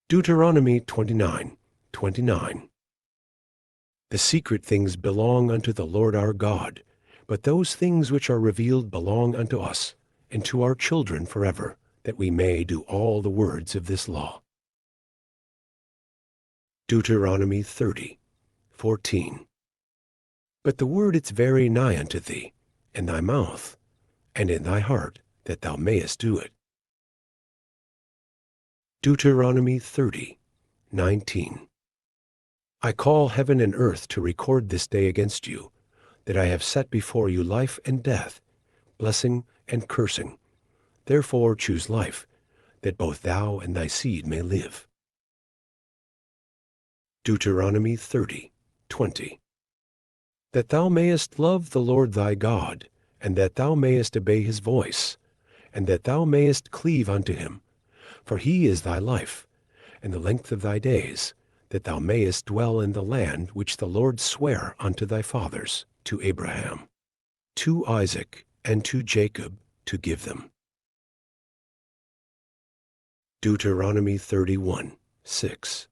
Deuteronomy 29:29. The secret things belong unto the Lord our God, but those things which are revealed belong unto us, and to our children forever, that we may do all the words of this law. Deuteronomy 30:14. But the word is very nigh unto thee, in thy mouth, and in thy heart, that thou mayest do it. Deuteronomy 30:19. I call heaven and earth to record this day against you, that I have set before you life and death, blessing and cursing. Therefore choose life, that both thou and thy seed may live. Deuteronomy 30:20. That thou mayest love the Lord thy God, and that thou mayest obey his voice, and that thou mayest cleave unto him. For he is thy life, and the length of thy days, that thou mayest dwell in the land which the Lord sware unto thy fathers, to Abraham, to Isaac, and to Jacob, to give them. Deuteronomy 31:6.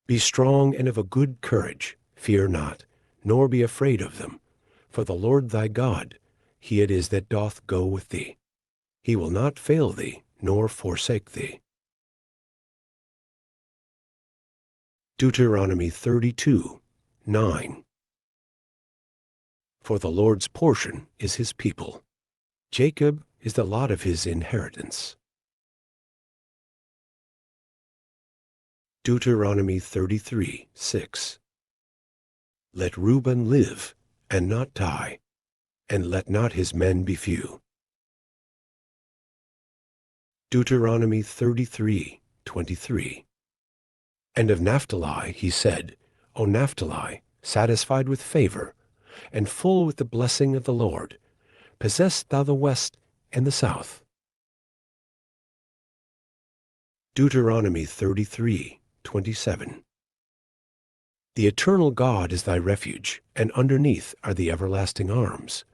Be strong and of a good courage, fear not, nor be afraid of them. For the Lord thy God, he it is that doth go with thee. He will not fail thee, nor forsake thee. Deuteronomy 32:9. For the Lord's portion is his people. Jacob is the lot of his inheritance. Deuteronomy 33:6. Let Reuben live, and not die, and let not his men be few. Deuteronomy 33:23. And of Naphtali he said, O Naphtali, satisfied with favor, and full with the blessing of the Lord, possess thou the west and the south. Deuteronomy 33:27. The eternal God is thy refuge, and underneath are the everlasting arms.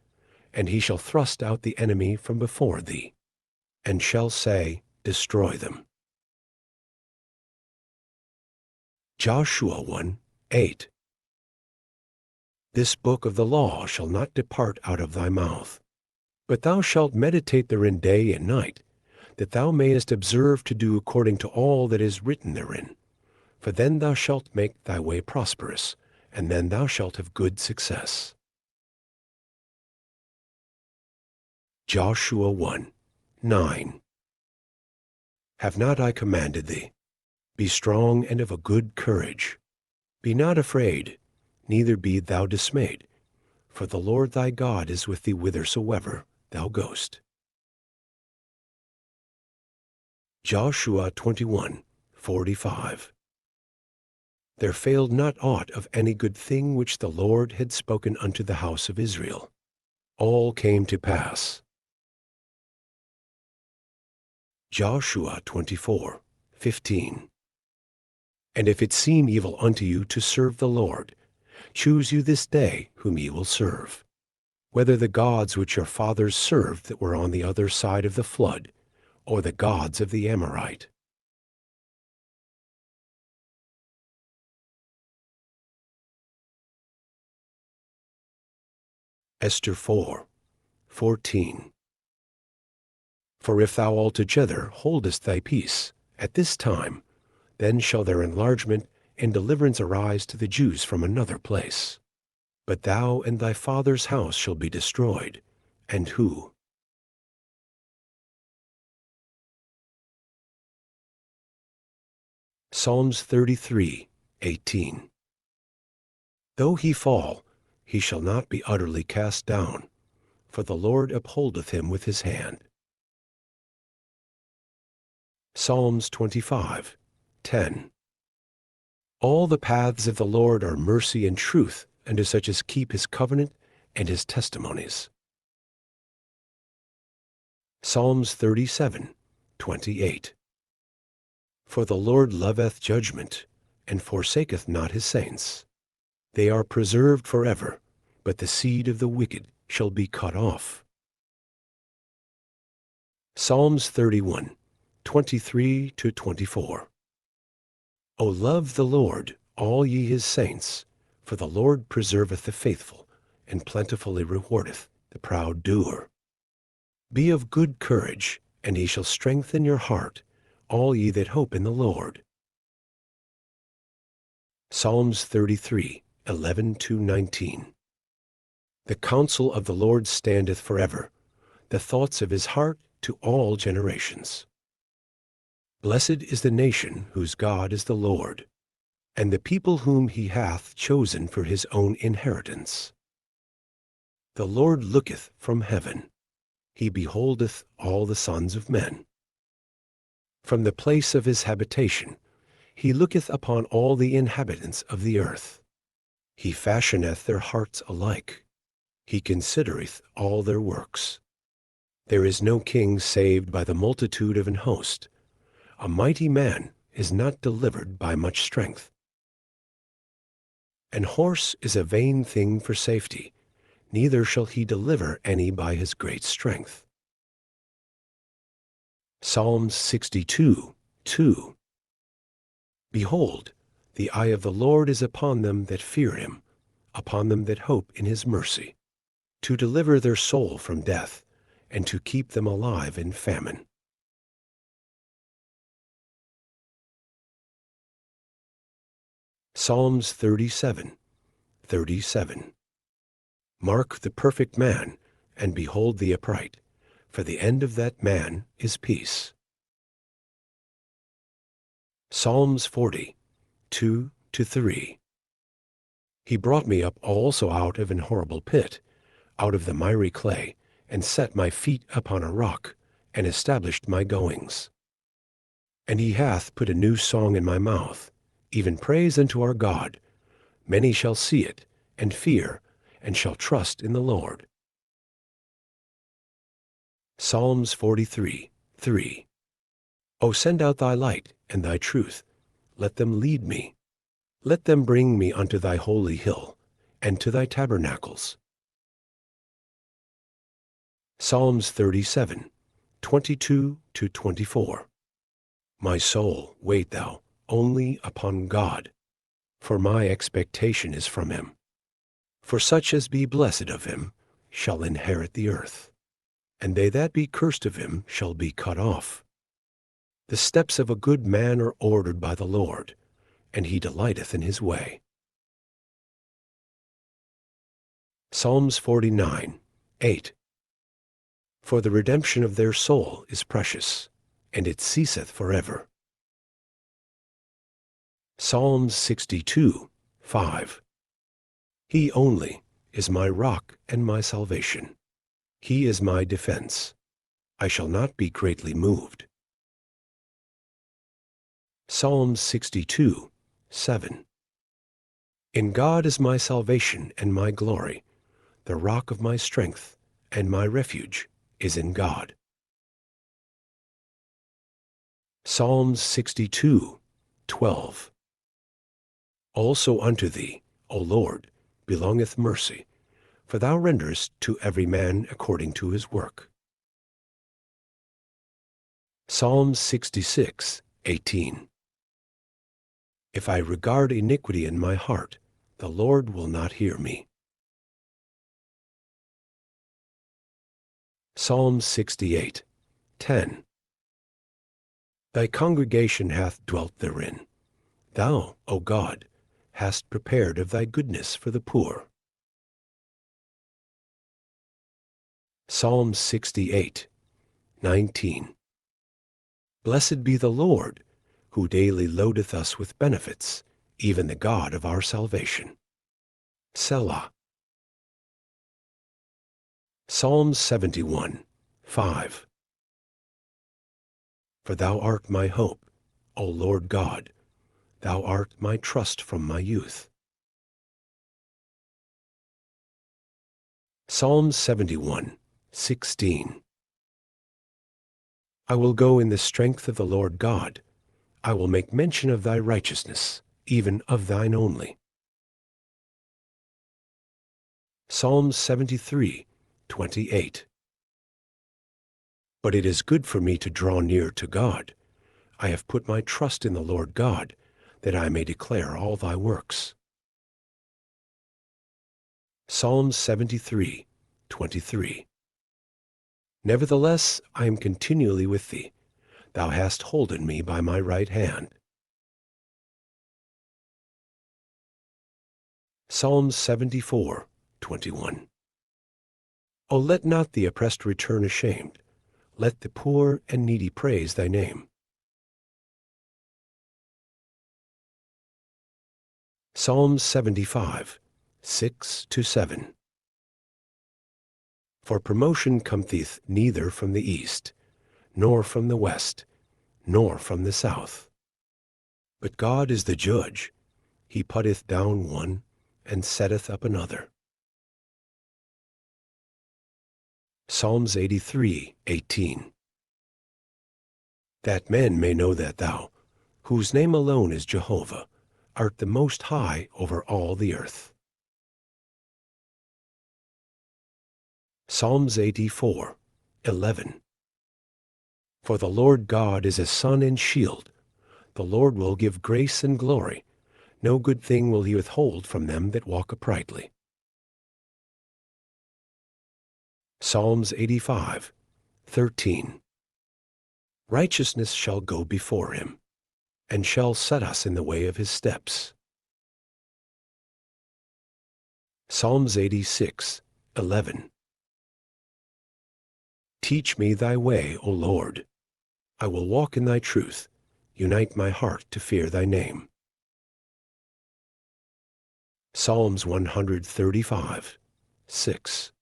And he shall thrust out the enemy from before thee, and shall say, Destroy them. Joshua 1:8. This book of the law shall not depart out of thy mouth, but thou shalt meditate therein day and night, that thou mayest observe to do according to all that is written therein. For then thou shalt make thy way prosperous, and then thou shalt have good success. Joshua 1:9. Have not I commanded thee? Be strong and of a good courage. Be not afraid, neither be thou dismayed, for the Lord thy God is with thee whithersoever thou goest. Joshua 21:45. There failed not aught of any good thing which the Lord had spoken unto the house of Israel. All came to pass. Joshua 24:15. And if it seem evil unto you to serve the Lord, choose you this day whom ye will serve, whether the gods which your fathers served that were on the other side of the flood, or the gods of the Amorite. Esther 4:14. For if thou altogether holdest thy peace at this time, then shall their enlargement and deliverance arise to the Jews from another place. But thou and thy father's house shall be destroyed. And who? Psalms 33:18. Though he fall, he shall not be utterly cast down, for the Lord upholdeth him with his hand. Psalms 25:10. All the paths of the Lord are mercy and truth unto such as keep his covenant and his testimonies. Psalms 37:28. For the Lord loveth judgment, and forsaketh not his saints. They are preserved forever, but the seed of the wicked shall be cut off. Psalms 31, 23-24. O love the Lord, all ye his saints, for the Lord preserveth the faithful, and plentifully rewardeth the proud doer. Be of good courage, and he shall strengthen your heart, all ye that hope in the Lord. Psalms 33, 11-19. The counsel of the Lord standeth forever, the thoughts of his heart to all generations. Blessed is the nation whose God is the Lord, and the people whom he hath chosen for his own inheritance. The Lord looketh from heaven, he beholdeth all the sons of men. From the place of his habitation, he looketh upon all the inhabitants of the earth. He fashioneth their hearts alike. He considereth all their works. There is no king saved by the multitude of an host. A mighty man is not delivered by much strength. An horse is a vain thing for safety, neither shall he deliver any by his great strength. Psalms 62, 2. Behold, the eye of the Lord is upon them that fear him, upon them that hope in his mercy, to deliver their soul from death, and to keep them alive in famine. Psalms 37, 37. Mark the perfect man, and behold the upright, for the end of that man is peace. Psalms 40, 2-3. He brought me up also out of an horrible pit, out of the miry clay, and set my feet upon a rock, and established my goings. And he hath put a new song in my mouth, even praise unto our God. Many shall see it, and fear, and shall trust in the Lord. Psalms 43, 3. O send out thy light and thy truth. Let them lead me. Let them bring me unto thy holy hill, and to thy tabernacles. Psalms 37, 22-24. My soul, wait thou only upon God, for my expectation is from him. For such as be blessed of him shall inherit the earth, and they that be cursed of him shall be cut off. The steps of a good man are ordered by the Lord, and he delighteth in his way. Psalms 49, 8. For the redemption of their soul is precious, and it ceaseth forever. Psalms 62, 5. He only is my rock and my salvation. He is my defense. I shall not be greatly moved. Psalms 62, 7. In God is my salvation and my glory. The rock of my strength and my refuge is in God. Psalms 62, 12. Also unto thee, O Lord, belongeth mercy, for thou renderest to every man according to his work. Psalms 66, 18. If I regard iniquity in my heart, the Lord will not hear me. Psalm 68, 10. Thy congregation hath dwelt therein. Thou, O God, hast prepared of thy goodness for the poor. Psalm 68, 19. Blessed be the Lord, who daily loadeth us with benefits, even the God of our salvation. Selah. Psalm 71, 5. For thou art my hope, O Lord God, thou art my trust from my youth. Psalm 71, 16. I will go in the strength of the Lord God. I will make mention of thy righteousness, even of thine only. Psalm 73, 28. But it is good for me to draw near to God. I have put my trust in the Lord God, that I may declare all thy works. Psalm 73, 23. Nevertheless, I am continually with thee. Thou hast holden me by my right hand. Psalm 74, 21. O let not the oppressed return ashamed. Let the poor and needy praise thy name. Psalm 75, 6-7. For promotion cometh neither from the east, nor from the west, nor from the south. But God is the judge. He putteth down one, and setteth up another. Psalms 83, 18. That men may know that thou, whose name alone is Jehovah, art the most high over all the earth. Psalms 84, 11. For the Lord God is a sun and shield. The Lord will give grace and glory. No good thing will he withhold from them that walk uprightly. Psalms 85, 13. Righteousness shall go before him, and shall set us in the way of his steps. Psalms 86, 11. Teach me thy way, O Lord. I will walk in thy truth. Unite my heart to fear thy name. Psalms 135, 6.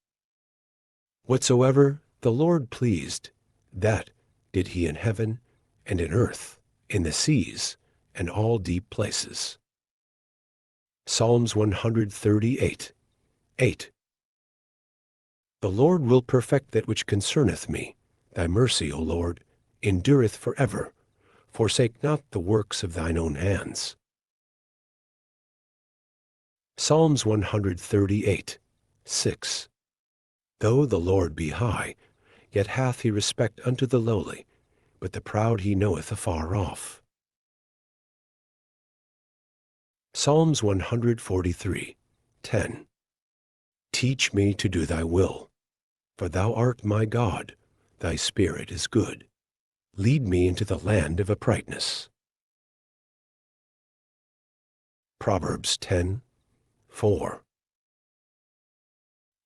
Whatsoever the Lord pleased, that did he in heaven and in earth, in the seas, and all deep places. Psalms 138, 8. The Lord will perfect that which concerneth me. Thy mercy, O Lord, endureth forever. Forsake not the works of thine own hands. Psalms 138, 6. Though the Lord be high, yet hath he respect unto the lowly, but the proud he knoweth afar off. Psalms 143, 10. Teach me to do thy will, for thou art my God, thy spirit is good. Lead me into the land of uprightness. Proverbs 10, 4.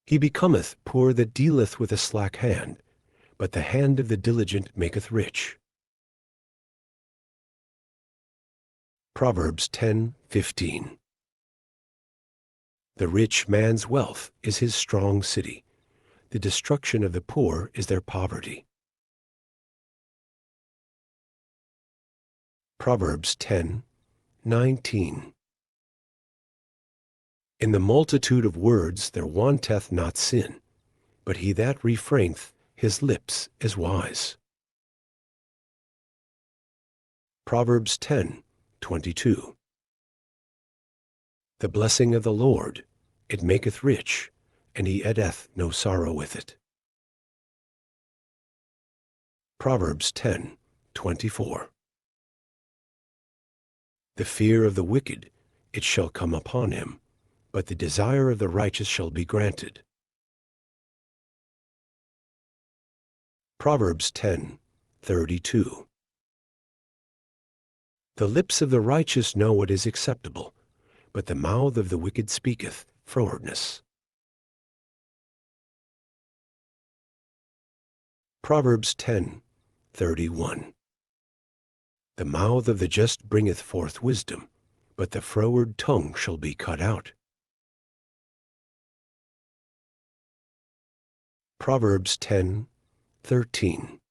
He becometh poor that dealeth with a slack hand, but the hand of the diligent maketh rich. Proverbs 10, 15. The rich man's wealth is his strong city. The destruction of the poor is their poverty. Proverbs 10, 19. In the multitude of words there wanteth not sin, but he that refraineth his lips is wise. Proverbs 10, 22. The blessing of the Lord, it maketh rich, and he addeth no sorrow with it. Proverbs 10, 24. The fear of the wicked, it shall come upon him, but the desire of the righteous shall be granted. Proverbs 10, 32. The lips of the righteous know what is acceptable, but the mouth of the wicked speaketh frowardness. Proverbs 10, 31. The mouth of the just bringeth forth wisdom, but the froward tongue shall be cut out. Proverbs 10, 13.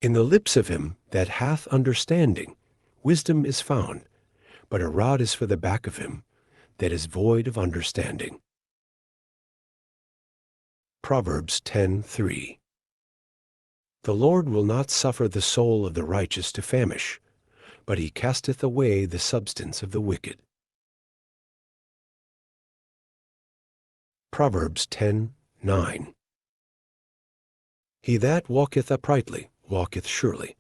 In the lips of him that hath understanding, wisdom is found, but a rod is for the back of him that is void of understanding. Proverbs 10, 3. The Lord will not suffer the soul of the righteous to famish, but he casteth away the substance of the wicked. Proverbs 10, 9. He that walketh uprightly walketh surely,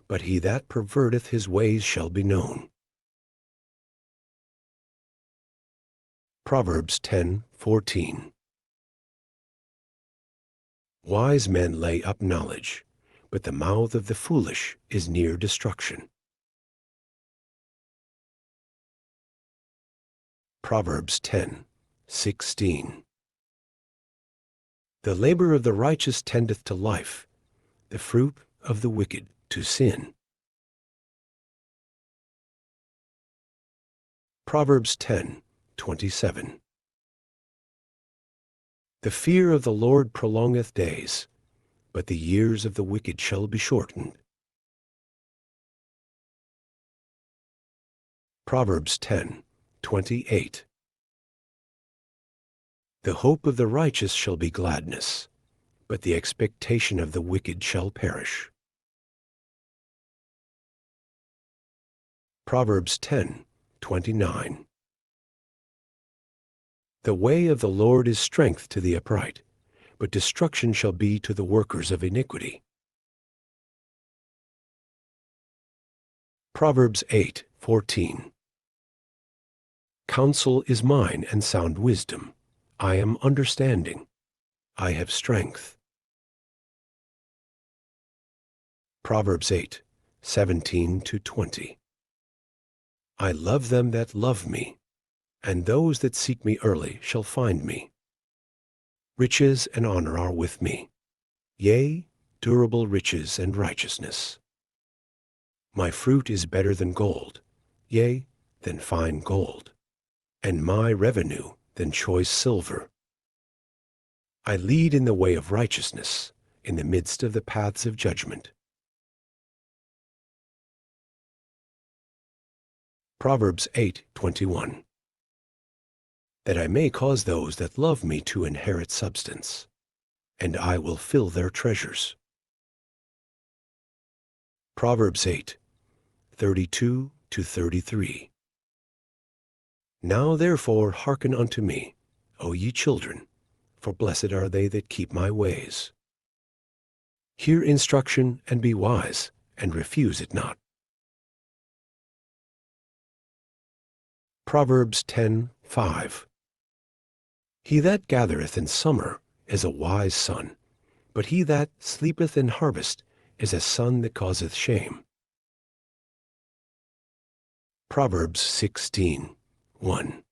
but he that perverteth his ways shall be known. Proverbs 10:14. Wise men lay up knowledge, but the mouth of the foolish is near destruction. Proverbs 10:16. The labor of the righteous tendeth to life, the fruit of the wicked to sin. Proverbs 10:27. The fear of the Lord prolongeth days, but the years of the wicked shall be shortened. Proverbs 10:28. The hope of the righteous shall be gladness, but the expectation of the wicked shall perish. Proverbs 10:29. The way of the Lord is strength to the upright, but destruction shall be to the workers of iniquity. Proverbs 8:14. Counsel is mine and sound wisdom. I am understanding. I have strength. Proverbs 8:17-20. I love them that love me, and those that seek me early shall find me. Riches and honor are with me, yea, durable riches and righteousness. My fruit is better than gold, yea, than fine gold, and my revenue than choice silver. I lead in the way of righteousness, in the midst of the paths of judgment. Proverbs 8:21. That I may cause those that love me to inherit substance, and I will fill their treasures. Proverbs 8:32-33. Now therefore hearken unto me, O ye children, for blessed are they that keep my ways. Hear instruction and be wise, and refuse it not. Proverbs 10:5. He that gathereth in summer is a wise son, but he that sleepeth in harvest is a son that causeth shame. Proverbs 16:1.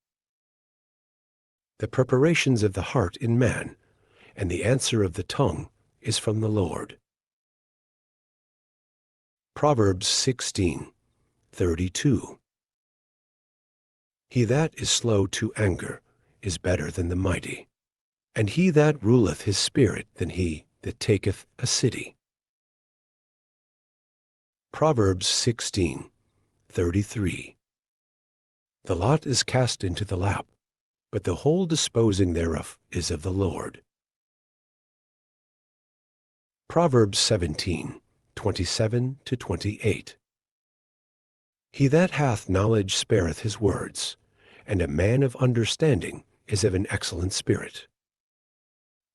The preparations of the heart in man, and the answer of the tongue is from the Lord. Proverbs 16:32. He that is slow to anger is better than the mighty, and he that ruleth his spirit than he that taketh a city. Proverbs 16:33. The lot is cast into the lap, but the whole disposing thereof is of the Lord. Proverbs 17:27-28. He that hath knowledge spareth his words, and a man of understanding is of an excellent spirit.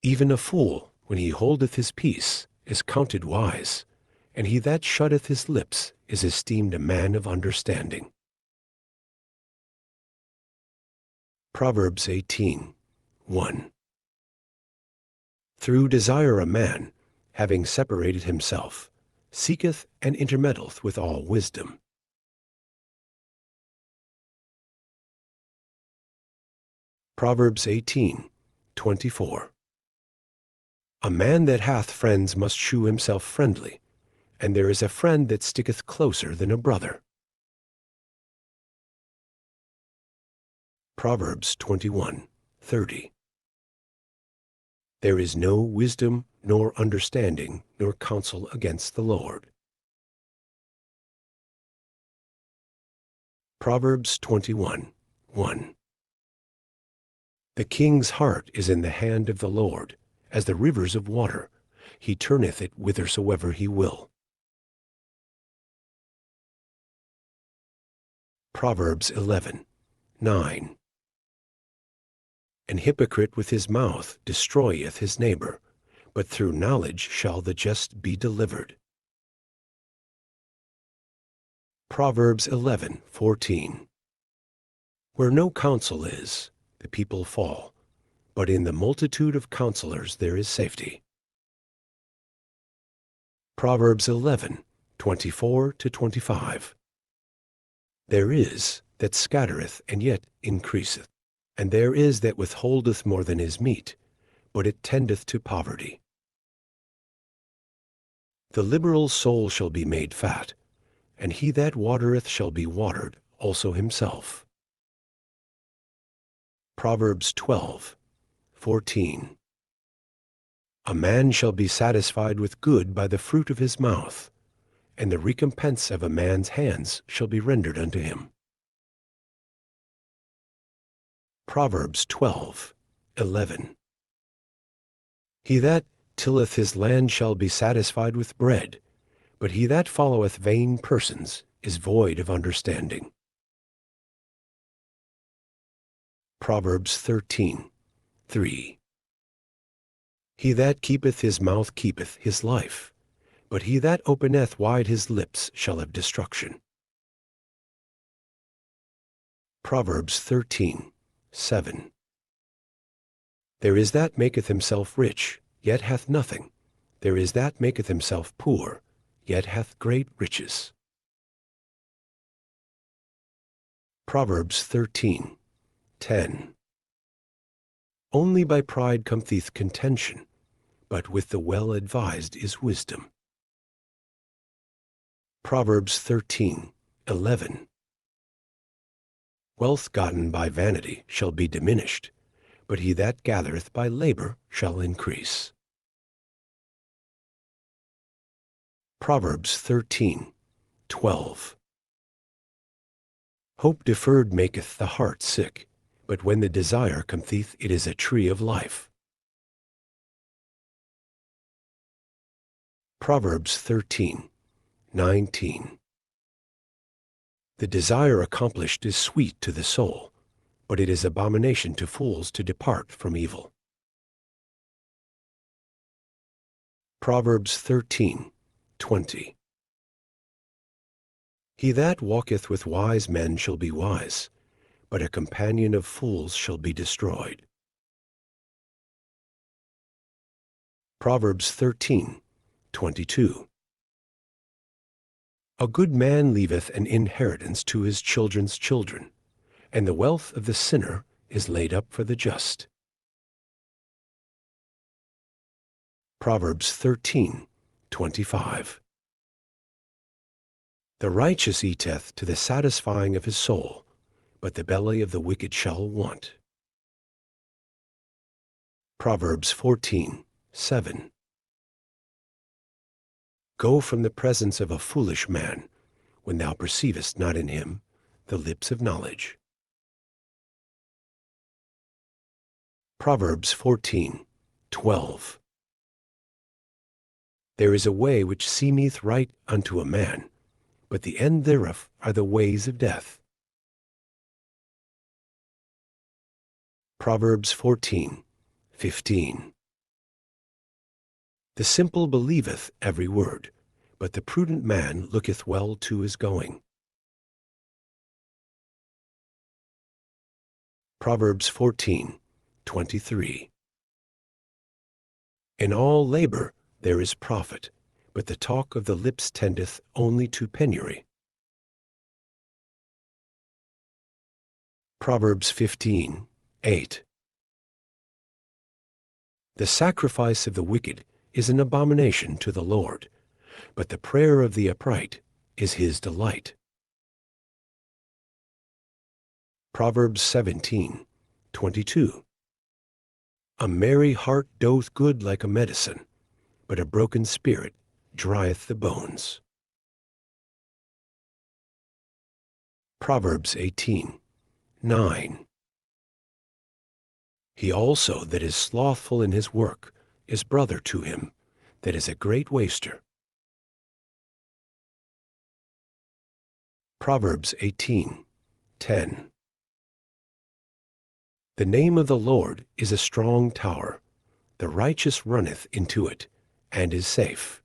Even a fool, when he holdeth his peace, is counted wise, and he that shutteth his lips is esteemed a man of understanding. Proverbs 18:1. Through desire a man, having separated himself, seeketh and intermeddleth with all wisdom. Proverbs 18:24. A man that hath friends must shew himself friendly, and there is a friend that sticketh closer than a brother. Proverbs 21:30. There is no wisdom, nor understanding, nor counsel against the Lord. Proverbs 21:1. The king's heart is in the hand of the Lord, as the rivers of water. He turneth it whithersoever he will. Proverbs 11:9. An hypocrite with his mouth destroyeth his neighbor, but through knowledge shall the just be delivered. Proverbs 11:14. Where no counsel is, the people fall, but in the multitude of counselors there is safety. Proverbs 11:24-25. There is that scattereth and yet increaseth, and there is that withholdeth more than is meet, but it tendeth to poverty. The liberal soul shall be made fat, and he that watereth shall be watered also himself. Proverbs 12:14. A man shall be satisfied with good by the fruit of his mouth, and the recompense of a man's hands shall be rendered unto him. Proverbs 12:11. He that tilleth his land shall be satisfied with bread, but he that followeth vain persons is void of understanding. Proverbs 13:3. He that keepeth his mouth keepeth his life, but he that openeth wide his lips shall have destruction. Proverbs 13:7. There is that maketh himself rich, yet hath nothing. There is that maketh himself poor, yet hath great riches. Proverbs 13:10. Only by pride cometh contention, but with the well-advised is wisdom. Proverbs 13:11. Wealth gotten by vanity shall be diminished, but he that gathereth by labor shall increase. Proverbs 13:12. Hope deferred maketh the heart sick, but when the desire cometh, it is a tree of life. Proverbs 13:19. The desire accomplished is sweet to the soul, but it is abomination to fools to depart from evil. Proverbs 13:20. He that walketh with wise men shall be wise, but a companion of fools shall be destroyed. Proverbs 13:22. A good man leaveth an inheritance to his children's children, and the wealth of the sinner is laid up for the just. Proverbs 13:25. The righteous eateth to the satisfying of his soul, but the belly of the wicked shall want. Proverbs 14:7. Go from the presence of a foolish man, when thou perceivest not in him the lips of knowledge. Proverbs 14:12. There is a way which seemeth right unto a man, but the end thereof are the ways of death. Proverbs 14:15. The simple believeth every word, but the prudent man looketh well to his going. Proverbs 14:23. In all labor there is profit, but the talk of the lips tendeth only to penury. Proverbs 15:8. The sacrifice of the wicked is an abomination to the Lord, but the prayer of the upright is his delight. Proverbs 17:22. A merry heart doth good like a medicine, but a broken spirit drieth the bones. Proverbs 18:9. He also that is slothful in his work is brother to him that is a great waster. Proverbs 18:10. The name of the Lord is a strong tower. The righteous runneth into it, and is safe.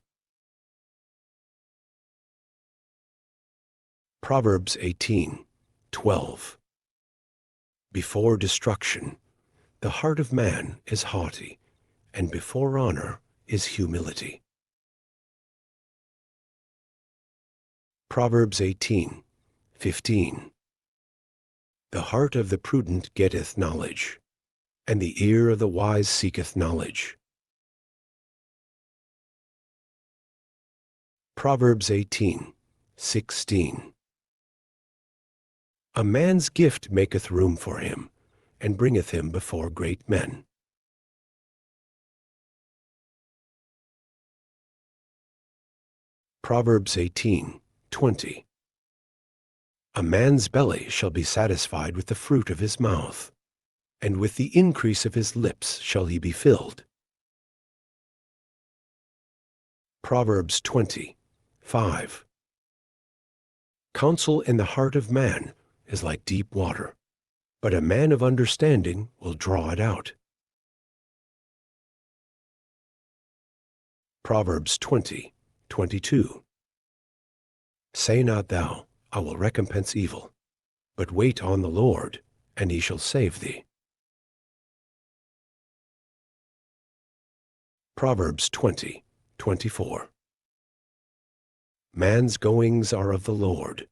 Proverbs 18:12. Before destruction, the heart of man is haughty, and before honor is humility. Proverbs 18:15. The heart of the prudent getteth knowledge, and the ear of the wise seeketh knowledge. Proverbs 18:16. A man's gift maketh room for him, and bringeth him before great men. Proverbs 18:20. A man's belly shall be satisfied with the fruit of his mouth, and with the increase of his lips shall he be filled. Proverbs 20:5. Counsel in the heart of man is like deep water, but a man of understanding will draw it out. Proverbs 20:22. Say not thou, I will recompense evil, but wait on the Lord, and he shall save thee. Proverbs 20:24. Man's goings are of the Lord.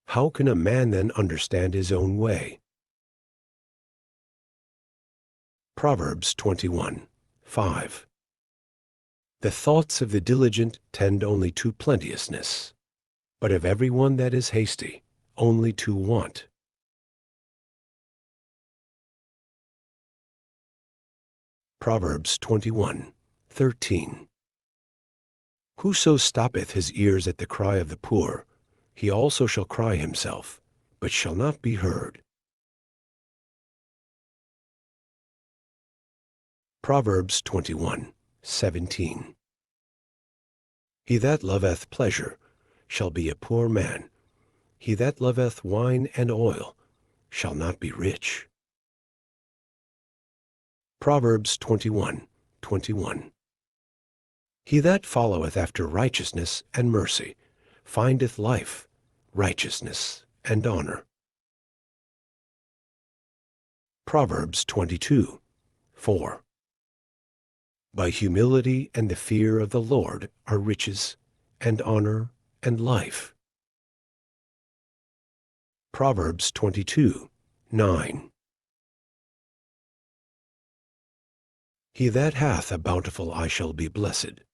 How can a man then understand his own way? Proverbs 21:5. The thoughts of the diligent tend only to plenteousness, but of every one that is hasty, only to want. Proverbs 21:13. Whoso stoppeth his ears at the cry of the poor, he also shall cry himself, but shall not be heard. Proverbs 21:17. He that loveth pleasure shall be a poor man. He that loveth wine and oil shall not be rich. Proverbs 21:21. He that followeth after righteousness and mercy findeth life, righteousness, and honor. Proverbs 22:4. By humility and the fear of the Lord are riches, and honor, and life. Proverbs 22:9. He that hath a bountiful eye shall be blessed,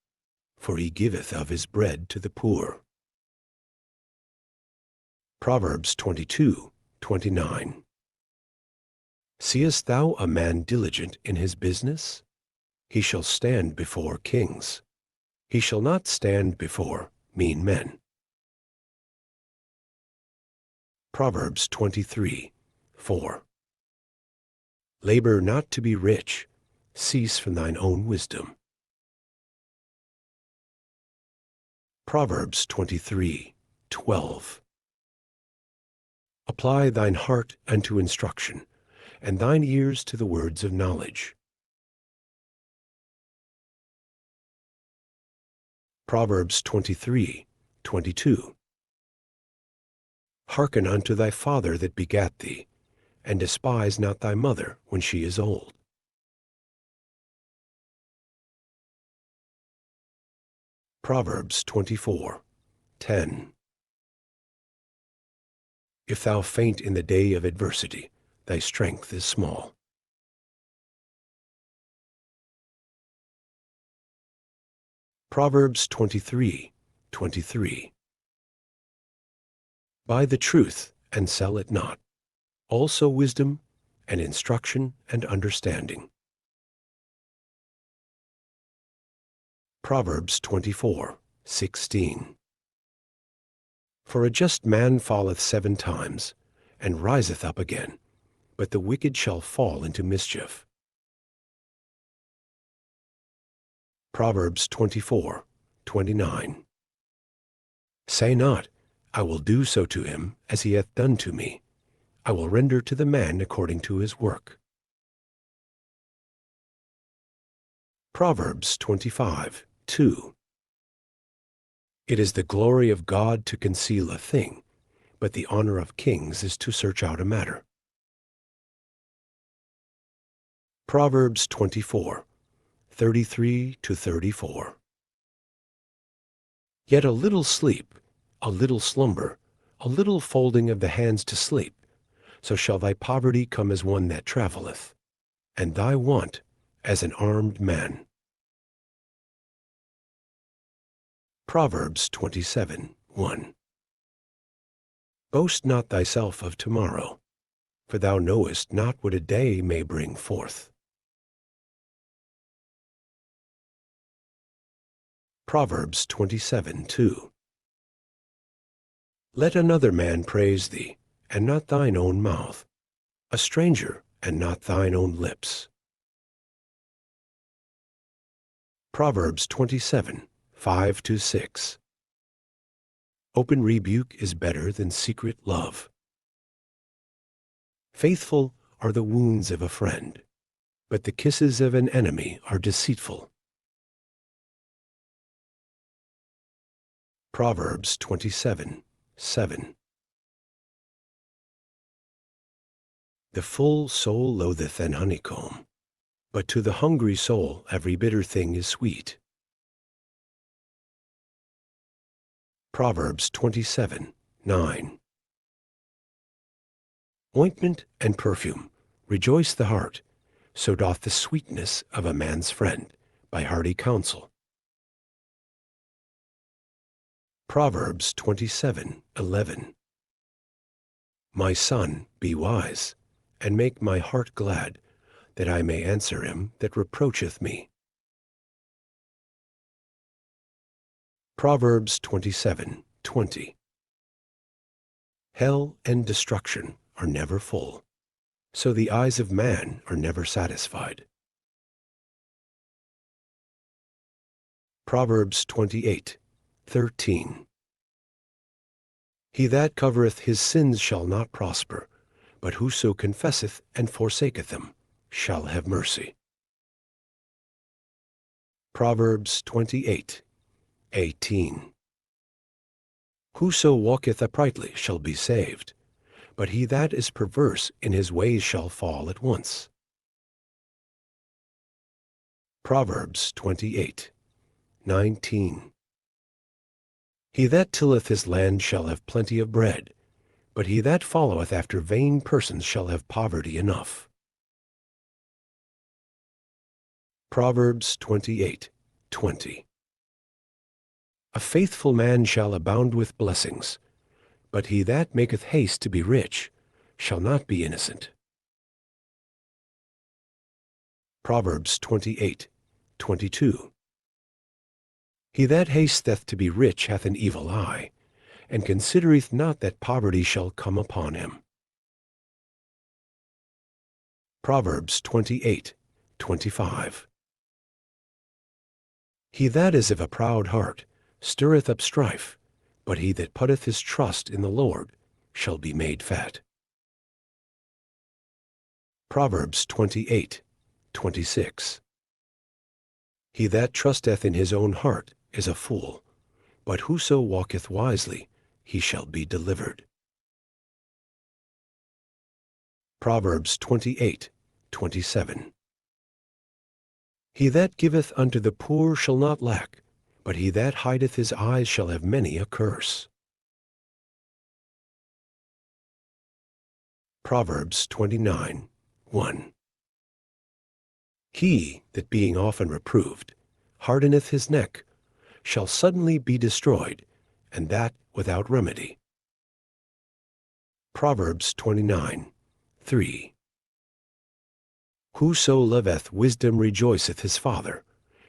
for he giveth of his bread to the poor. Proverbs 22:29. Seest thou a man diligent in his business? He shall stand before kings. He shall not stand before mean men. Proverbs 23:4. Labor not to be rich. Cease from thine own wisdom. Proverbs 23:12. Apply thine heart unto instruction, and thine ears to the words of knowledge. Proverbs 23:22. Hearken unto thy father that begat thee, and despise not thy mother when she is old. Proverbs 24:10. If thou faint in the day of adversity, thy strength is small. Proverbs 23:23. Buy the truth and sell it not, also wisdom and instruction and understanding. Proverbs 24:16. For a just man falleth 7 times, and riseth up again, but the wicked shall fall into mischief. Proverbs 24:29. Say not, I will do so to him as he hath done to me. I will render to the man according to his work. Proverbs 25:2. It is the glory of God to conceal a thing, but the honor of kings is to search out a matter. Proverbs 24:33-34. Yet a little sleep, a little slumber, a little folding of the hands to sleep, so shall thy poverty come as one that travelleth, and thy want as an armed man. Proverbs 27:1. Boast not thyself of tomorrow, for thou knowest not what a day may bring forth. Proverbs 27:2. Let another man praise thee, and not thine own mouth, a stranger, and not thine own lips. Proverbs 27:5-6. Open rebuke is better than secret love. Faithful are the wounds of a friend, but the kisses of an enemy are deceitful. Proverbs 27:7. The full soul loatheth an honeycomb, but to the hungry soul every bitter thing is sweet. Proverbs 27:9. Ointment and perfume rejoice the heart, so doth the sweetness of a man's friend by hearty counsel. Proverbs 27:11. My son, be wise, and make my heart glad, that I may answer him that reproacheth me. Proverbs 27:20. Hell and destruction are never full, so the eyes of man are never satisfied. Proverbs 28:13. He that covereth his sins shall not prosper, but whoso confesseth and forsaketh them shall have mercy. Proverbs 28:18. Whoso walketh uprightly shall be saved, but he that is perverse in his ways shall fall at once. Proverbs 28:19. He that tilleth his land shall have plenty of bread, but he that followeth after vain persons shall have poverty enough. Proverbs 28:20. A faithful man shall abound with blessings, but he that maketh haste to be rich shall not be innocent. Proverbs 28:22. He that hasteth to be rich hath an evil eye, and considereth not that poverty shall come upon him. Proverbs 28:25. He that is of a proud heart stirreth up strife, but he that putteth his trust in the Lord shall be made fat. Proverbs 28:26. He that trusteth in his own heart is a fool, but whoso walketh wisely, he shall be delivered. Proverbs 28:27. He that giveth unto the poor shall not lack, but he that hideth his eyes shall have many a curse. Proverbs 29:1. He that being often reproved hardeneth his neck shall suddenly be destroyed, and that without remedy. Proverbs 29:3. Whoso loveth wisdom rejoiceth his father,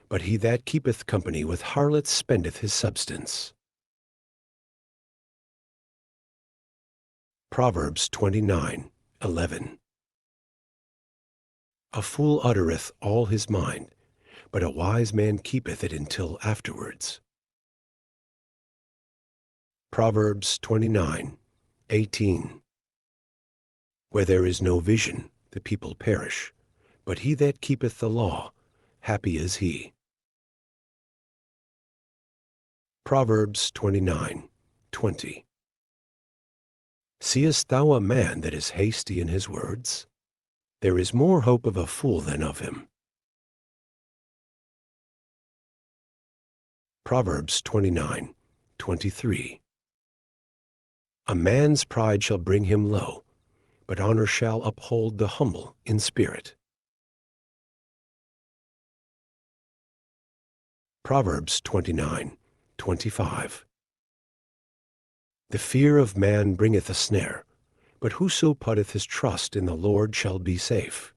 but he that keepeth company with harlots spendeth his substance. Proverbs 29:11. A fool uttereth all his mind, but a wise man keepeth it until afterwards. Proverbs 29:18. Where there is no vision, the people perish, but he that keepeth the law happy is he. Proverbs 29:20. Seest thou a man that is hasty in his words? There is more hope of a fool than of him. Proverbs 29:23. A man's pride shall bring him low, but honor shall uphold the humble in spirit. Proverbs 29:25. The fear of man bringeth a snare, but whoso putteth his trust in the Lord shall be safe.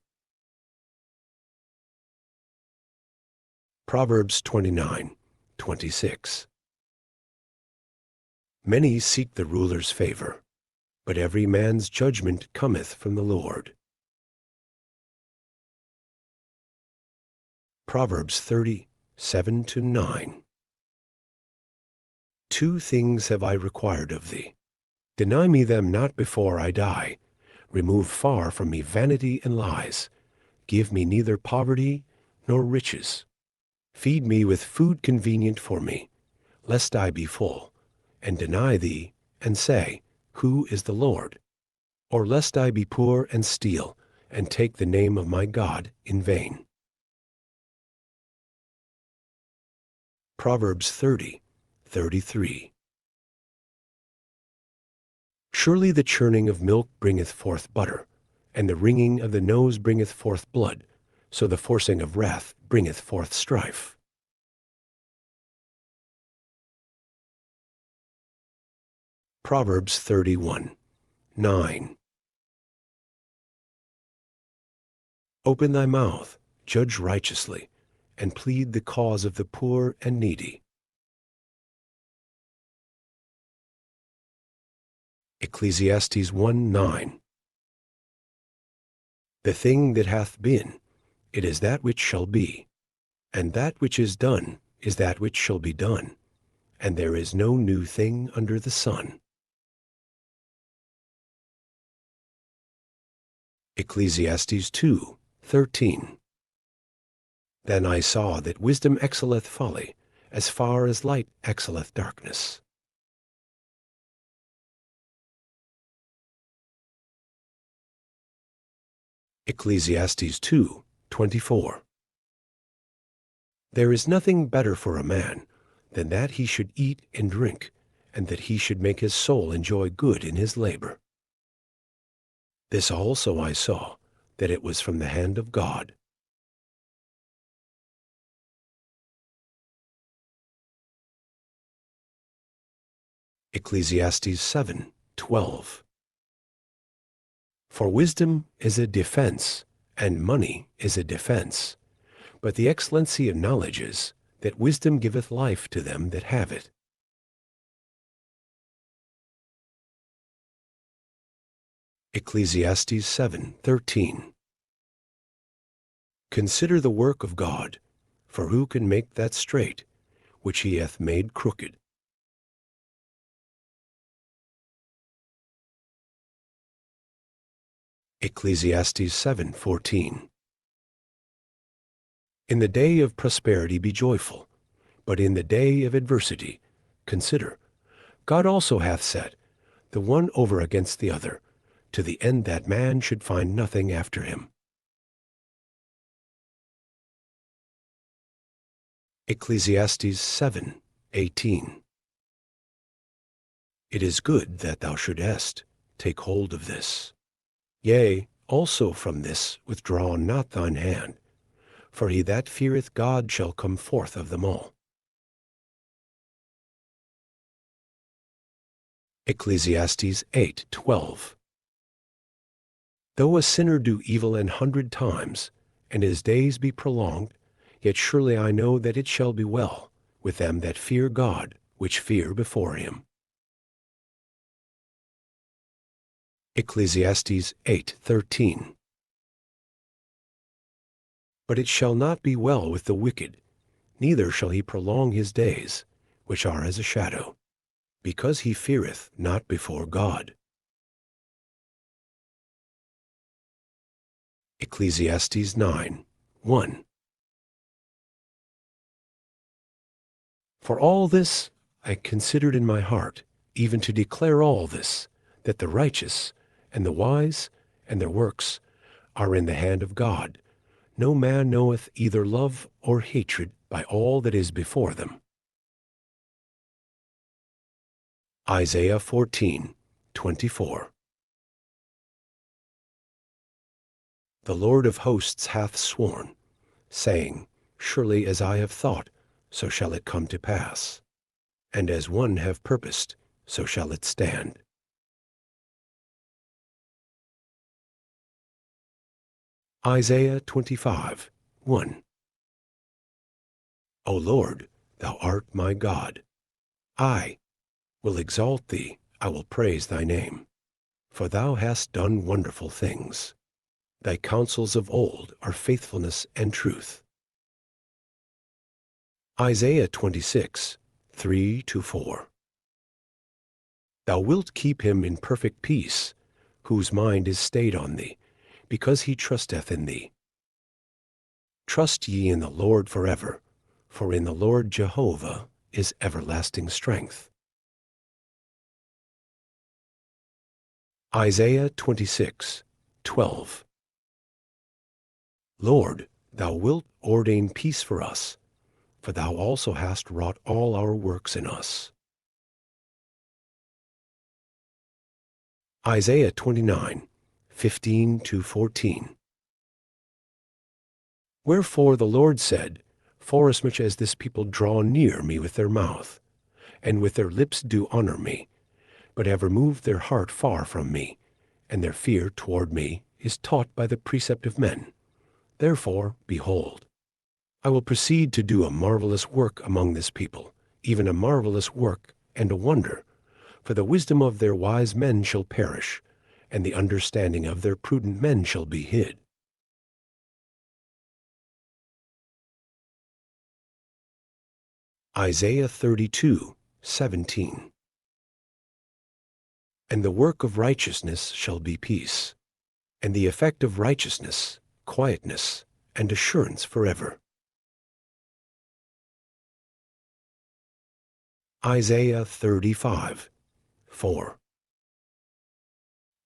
Proverbs 29:26. Many seek the ruler's favor, but every man's judgment cometh from the Lord. Proverbs 30:7-9. Two things have I required of thee. Deny me them not before I die. Remove far from me vanity and lies. Give me neither poverty nor riches. Feed me with food convenient for me, lest I be full, and deny thee, and say, Who is the Lord? Or lest I be poor and steal, and take the name of my God in vain. Proverbs 30:33. Surely the churning of milk bringeth forth butter, and the wringing of the nose bringeth forth blood, so the forcing of wrath bringeth forth strife. Proverbs 31:9. Open thy mouth, judge righteously, and plead the cause of the poor and needy. Ecclesiastes 1:9. The thing that hath been, it is that which shall be, and that which is done is that which shall be done, and there is no new thing under the sun. Ecclesiastes 2:13. Then I saw that wisdom excelleth folly, as far as light excelleth darkness. Ecclesiastes 2:24. There is nothing better for a man than that he should eat and drink, and that he should make his soul enjoy good in his labor. This also I saw, that it was from the hand of God. Ecclesiastes 7:12. For wisdom is a defense, and money is a defense. But the excellency of knowledge is, that wisdom giveth life to them that have it. Ecclesiastes 7:13. Consider the work of God, for who can make that straight, which he hath made crooked? Ecclesiastes 7:14. In the day of prosperity be joyful, but in the day of adversity consider, God also hath set the one over against the other, to the end that man should find nothing after him. Ecclesiastes 7:18. It is good that thou shouldest take hold of this. Yea, also from this withdraw not thine hand, for he that feareth God shall come forth of them all. Ecclesiastes 8:12. Though a sinner do evil 100 times, and his days be prolonged, yet surely I know that it shall be well with them that fear God, which fear before him. Ecclesiastes 8:13. But it shall not be well with the wicked, neither shall he prolong his days, which are as a shadow, because he feareth not before God. Ecclesiastes 9:1. For all this I considered in my heart, even to declare all this, that the righteous and the wise and their works are in the hand of God. No man knoweth either love or hatred by all that is before them. Isaiah 14:24. The Lord of hosts hath sworn, saying, Surely as I have thought, so shall it come to pass. And as one have purposed, so shall it stand. Isaiah 25:1. O Lord, thou art my God. I will exalt thee, I will praise thy name. For thou hast done wonderful things. Thy counsels of old are faithfulness and truth. Isaiah 26:3-4. Thou wilt keep him in perfect peace, whose mind is stayed on thee, because he trusteth in thee. Trust ye in the Lord forever, for in the Lord Jehovah is everlasting strength. Isaiah 26:12. Lord, thou wilt ordain peace for us, for thou also hast wrought all our works in us. Isaiah 29:15-14. Wherefore the Lord said, Forasmuch as this people draw near me with their mouth, and with their lips do honor me, but have removed their heart far from me, and their fear toward me is taught by the precept of men. Therefore, behold, I will proceed to do a marvelous work among this people, even a marvelous work and a wonder, for the wisdom of their wise men shall perish, and the understanding of their prudent men shall be hid. Isaiah 32:17. And the work of righteousness shall be peace, and the effect of righteousness, quietness, and assurance forever. Isaiah 35:4.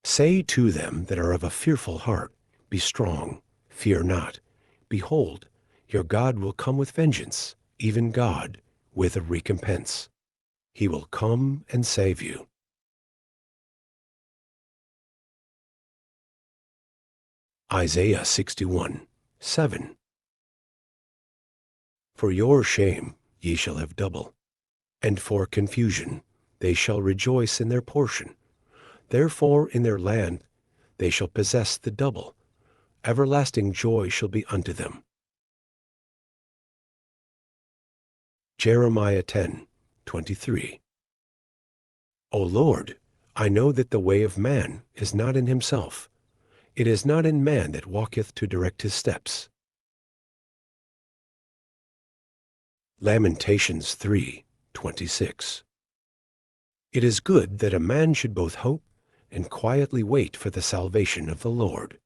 Say to them that are of a fearful heart, Be strong, fear not. Behold, your God will come with vengeance, even God, with a recompense. He will come and save you. Isaiah 61:7. For your shame ye shall have double, and for confusion they shall rejoice in their portion. Therefore in their land they shall possess the double. Everlasting joy shall be unto them. Jeremiah 10:23. O Lord, I know that the way of man is not in himself. It is not in man that walketh to direct his steps. Lamentations 3:26. It is good that a man should both hope and quietly wait for the salvation of the Lord.